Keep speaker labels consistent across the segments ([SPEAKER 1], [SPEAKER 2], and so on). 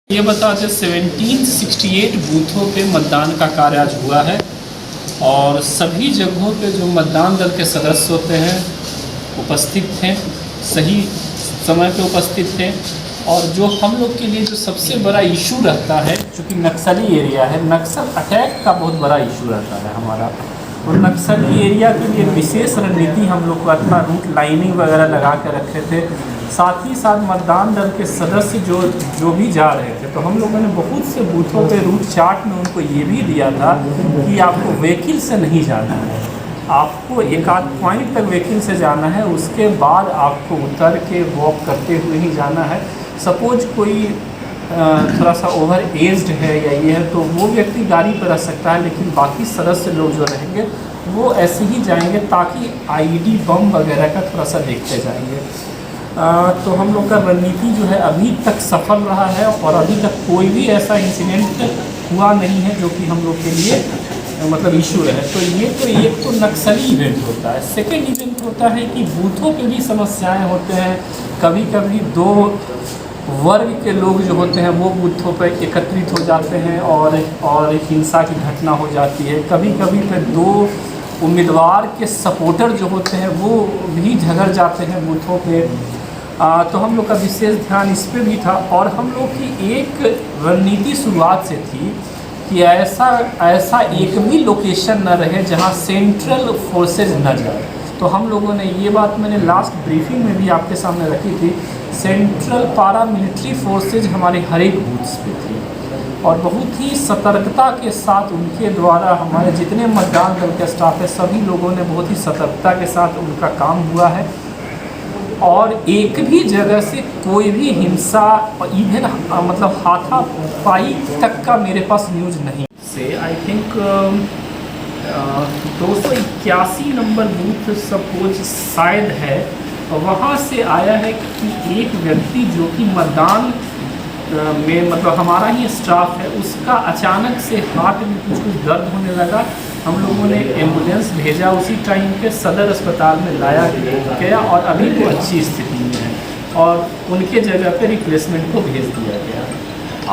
[SPEAKER 1] ये बता दें 1768 बूथों पे मतदान का कार्य आज हुआ है और सभी जगहों पे जो मतदान दल के सदस्य होते हैं उपस्थित थे, सही समय पे उपस्थित थे। और जो हम लोग के लिए जो सबसे बड़ा इशू रहता है, चूँकि नक्सली एरिया है, नक्सल अटैक का बहुत बड़ा इशू रहता है हमारा, और नक्सली एरिया के लिए विशेष रणनीति हम लोग को अपना रूट लाइनिंग वगैरह लगा के रखे थे। साथ ही साथ मतदान दल के सदस्य जो भी जा रहे थे, तो हम लोगों ने बहुत से बूथों पे रूट चार्ट में उनको ये भी दिया था कि आपको व्हीकल से नहीं जाना है, आपको एक आध पॉइंट तक व्हीकल से जाना है, उसके बाद आपको उतर के वॉक करते हुए ही जाना है। सपोज कोई थोड़ा सा ओवर एज्ड है या ये है तो वो व्यक्ति गाड़ी पर रह सकता है, लेकिन बाकी सदस्य लोग जो रहेंगे वो ऐसे ही जाएंगे ताकि आईडी बम वगैरह का थोड़ा सा देखते जाएंगे। तो हम लोग का रणनीति जो है अभी तक सफल रहा है और अभी तक कोई भी ऐसा इंसिडेंट हुआ नहीं है जो कि हम लोग के लिए मतलब इशू है। तो ये तो एक तो नक्सली इवेंट होता है। सेकेंड इवेंट होता है कि बूथों पे भी समस्याएं होते हैं। कभी कभी दो वर्ग के लोग जो होते हैं वो बूथों पर एकत्रित हो जाते हैं और हिंसा की घटना हो जाती है। कभी कभी पे दो उम्मीदवार के सपोर्टर जो होते हैं वो भी झगड़ जाते हैं बूथों पे। तो हम लोग का विशेष ध्यान इस पे भी था और हम लोग की एक रणनीति शुरुआत से थी कि ऐसा एक भी लोकेशन न रहे जहां सेंट्रल फोर्सेज न जाए। तो हम लोगों ने ये बात मैंने लास्ट ब्रीफिंग में भी आपके सामने रखी थी, सेंट्रल पारा मिलिट्री फोर्सेज हमारे हर एक बूथ्स पे थी और बहुत ही सतर्कता के साथ उनके द्वारा हमारे जितने मतदान दल के स्टाफ है सभी लोगों ने बहुत ही सतर्कता के साथ उनका काम हुआ है और एक भी जगह से कोई भी हिंसा इवन मतलब हाथापाई तक का मेरे पास न्यूज़ नहीं से। I think 281 number booth suppose शायद है, वहाँ से आया है कि एक व्यक्ति जो कि मतदान में मतलब हमारा ही स्टाफ है, उसका अचानक से हार्ट में कुछ दर्द होने लगा। हम लोगों ने एम्बुलेंस भेजा, उसी टाइम पे सदर अस्पताल में लाया गया और अभी वो अच्छी स्थिति में है और उनके जगह पे रिप्लेसमेंट को भेज दिया गया।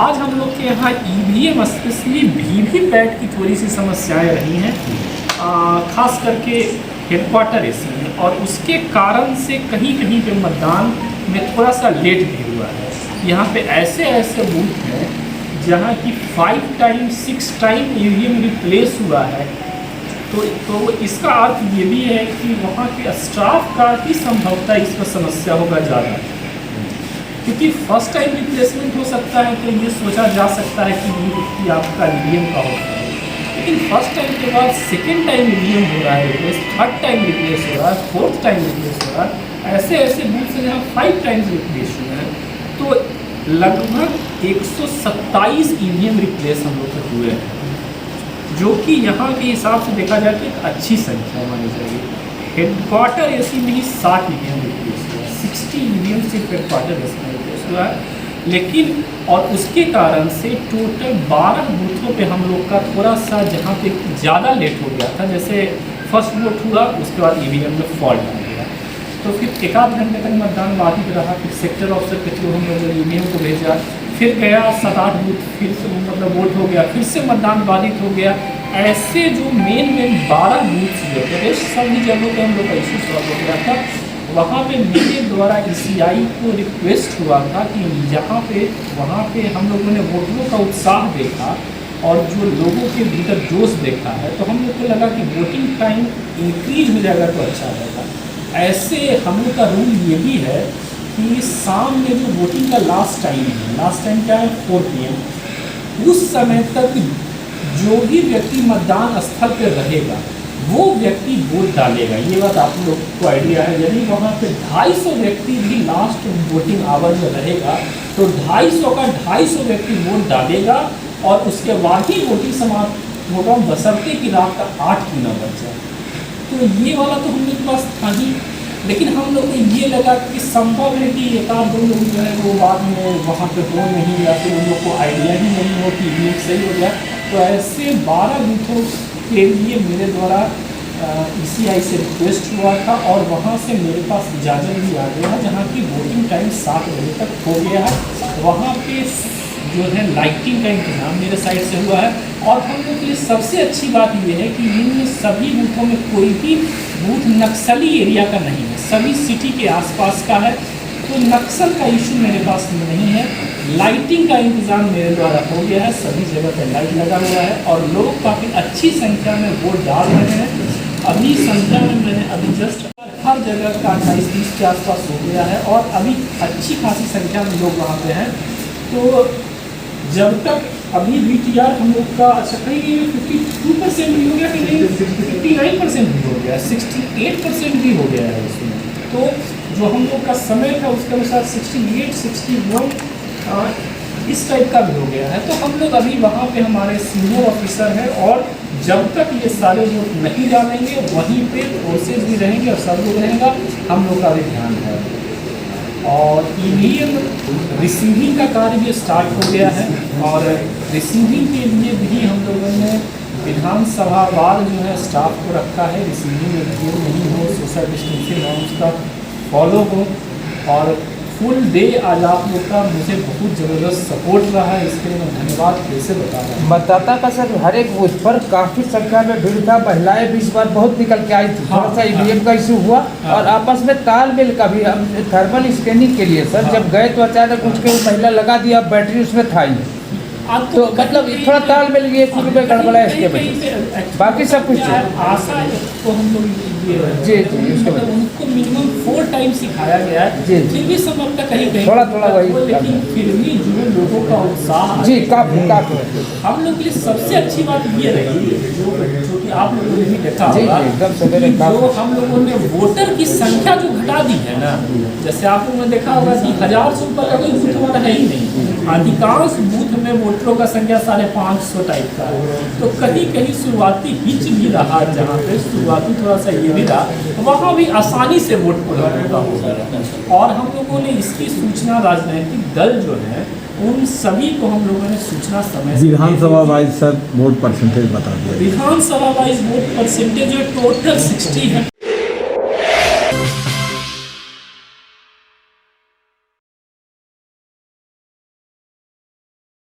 [SPEAKER 1] आज हम लोग के यहाँ ईवीएम स्पेशली वीवीपैट की थोड़ी सी समस्याएं रही हैं, खास करके हेडक्वार्टर एसी में, और उसके कारण से कहीं कहीं पे मतदान में थोड़ा सा लेट भी हुआ है। यहाँ पे ऐसे बूथ हैं जहाँ की 5 टाइम 6 टाइम ईवीएम रिप्लेस हुआ है। तो इसका अर्थ ये भी है कि वहाँ के स्टाफ का ही संभवतः इस पर समस्या होगा ज़्यादा, क्योंकि फर्स्ट टाइम रिप्लेसमेंट हो सकता है तो ये सोचा जा सकता है कि आपका ईवीएम का होता है, लेकिन फर्स्ट टाइम के बाद सेकेंड टाइम ईवीएम हो रहा है रिप्लेस, थर्ड टाइम रिप्लेस हो रहा है, फोर्थ टाइम रिप्लेस हो रहा है। ऐसे बूथ से जहाँ 5 टाइम्स रिप्लेस हुए हैं, तो लगभग 127 ईवीएम रिप्लेस हम लोग के हुए हैं, जो कि यहाँ के हिसाब से देखा जाए तो एक अच्छी संख्या मानी जाएगी। हेडक्वार्टर एसी में ही 60 ईवीएम रिप्लेस हुआ, 60 ईवीएम सिर्फ हेडक्वार्टर एसी में रिप्लेस हुआ है। लेकिन और उसके कारण से टोटल 12 बूथों पे हम लोग का थोड़ा सा जहाँ पे ज़्यादा लेट हो गया था, जैसे फर्स्ट वोट हुआ उसके बाद ईवीएम में फॉल्ट आ गया, तो फिर एक आध घंटे तक मतदान बाधित रहा। फिर सेक्टर ऑफिसर के थ्रू हम लोगों ने ईवीएम को भेजा, फिर गया 7-8 बूथ फिर से मतलब वोट हो गया, फिर से मतदान बाधित हो गया। ऐसे जो मेन 12 बूथ जो थे सभी जगहों पर हम लोग का इशू सॉल्व हो गया था। वहाँ पे मेरे द्वारा ईसीआई को रिक्वेस्ट हुआ था कि वहाँ पे हम लोगों ने वोटरों का उत्साह देखा और जो लोगों के भीतर जोश देखा है, तो हम लोग को लगा कि वोटिंग टाइम इंक्रीज हो जाएगा तो अच्छा रहेगा। ऐसे हम लोग का रूल ये भी है कि शाम में जो वोटिंग का लास्ट टाइम क्या है 4 PM, उस समय तक जो भी व्यक्ति मतदान स्थल पर रहेगा वो व्यक्ति वोट डालेगा। ये बात आप लोग को आइडिया है। यदि वहाँ पे 250 व्यक्ति भी लास्ट वोटिंग आवर में रहेगा तो 250 का 250 व्यक्ति वोट डालेगा और उसके बाद ही वोटिंग समाप्त होगा, बशर्ते कि रात का 8 की न बज जाए। तो ये वाला तो हम लोग के पास था ही, लेकिन हम लोग को ये लगा कि संभव है कि एक आध 2 लोग जो है वो बाद में वहाँ पे हो नहीं, या फिर उन लोग को आइडिया ही नहीं हो कि ईवीएम सही हो गया। तो ऐसे 12 बूथों के लिए मेरे द्वारा ईसीआई से रिक्वेस्ट हुआ था और वहाँ से मेरे पास इजाज़त भी आ गया है, जहाँ की वोटिंग टाइम 7 बजे तक हो गया है। वहाँ पे जो है लाइटिंग का इंतज़ाम मेरे साइड से हुआ है। और हम लोग के लिए सबसे अच्छी बात ये है कि इन सभी बूथों में कोई भी बूथ नक्सली एरिया का नहीं है, सभी सिटी के आसपास का है, तो नक्सल का इशू मेरे पास नहीं है। लाइटिंग का इंतज़ाम मेरे द्वारा हो गया है, सभी जगह पर लाइट लगा हुआ है और लोग काफ़ी अच्छी संख्या में वोट डाल रहे हैं। अभी संख्या में मैंने अभी जस्ट हर जगह का 28-30 के आसपास हो गया है और अभी अच्छी खासी संख्या में लोग वहाँ पे हैं। तो जब तक अभी VTR हम लोग का अच्छा कहीं 52% भी हो गया कि नहीं, 59% भी हो गया, 68% भी हो गया है उसमें। तो जो हम लोग का समय था उसके अनुसार 68, 61 इस टाइप का भी हो गया है। तो हम लोग अभी वहाँ पे हमारे सीनियर ऑफिसर हैं और जब तक ये सारे लोग नहीं डालेंगे वहीं पे फोर्सेज भी रहेंगे और सब लोग रहेगा, हम लोग का भी ध्यान है। और ईवीएम रिसीविंग का कार्य भी स्टार्ट हो गया है और रिसीविंग के लिए भी हम लोगों ने विधानसभा वार जो है स्टाफ को रखा है। रिसीविंग में भीड़ नहीं हो, सोशल डिस्टेंसिंग नॉर्म्स का फॉलो हो और फुल डे आज आप लोग का मुझे बहुत ज़बरदस्त सपोर्ट रहा है, इसके लिए मैं धन्यवाद कैसे बता रहा हूँ।
[SPEAKER 2] मतदाता का सर हर एक बूथ पर काफ़ी संख्या में भीड़ था, महिलाएं भी इस बार बहुत निकल के आई थी।
[SPEAKER 1] हाँ,
[SPEAKER 2] थोड़ा सा ईवीएम का इशू हुआ और आपस में तालमेल का भी। हम थर्मल स्कैनिंग के लिए सर जब गए तो अचानक कुछ के महिला लगा दिया, बैटरी उसमें था ही, तो मतलब थोड़ा तालमेल ये में गड़बड़ा है इसके वजह से, बाकी सब कुछ
[SPEAKER 1] आशा तो हम लोग
[SPEAKER 2] जी
[SPEAKER 1] मतलब उनको मिनिमम 4 टाइम सिखाया गया है, फिर भी सब अब तक कहीं
[SPEAKER 2] थोड़ा वही,
[SPEAKER 1] लेकिन फिर भी जो लोगों का उत्साह
[SPEAKER 2] जी काफी
[SPEAKER 1] हम लोग के लिए सबसे अच्छी बात ये रही जो कि आप लोगों ने भी देखा होगा
[SPEAKER 2] एकदम सवेरे
[SPEAKER 1] जो हम लोगों ने वोटर की संख्या जो घटा दी है ना, जैसे आप लोगों ने देखा होगा कि 1000 से ऊपर का कोई बूथ हमारा है ही नहीं, अधिकांश बूथ में वोटरों का संख्या 550 टाइप का है। तो कहीं कहीं शुरुआती हिच भी रहा, जहाँ पे शुरुआती थोड़ा सा ये भी रहा, वहाँ भी आसानी से वोट पूरा होगा। और हम लोगों ने इसकी सूचना राजनीतिक दल जो है उन सभी को हम लोगों ने सूचना समय से
[SPEAKER 3] विधानसभा वाइज सर वोट परसेंटेज बता दिया।
[SPEAKER 1] विधानसभा वाइज वोट परसेंटेज जो टोटल 60 है।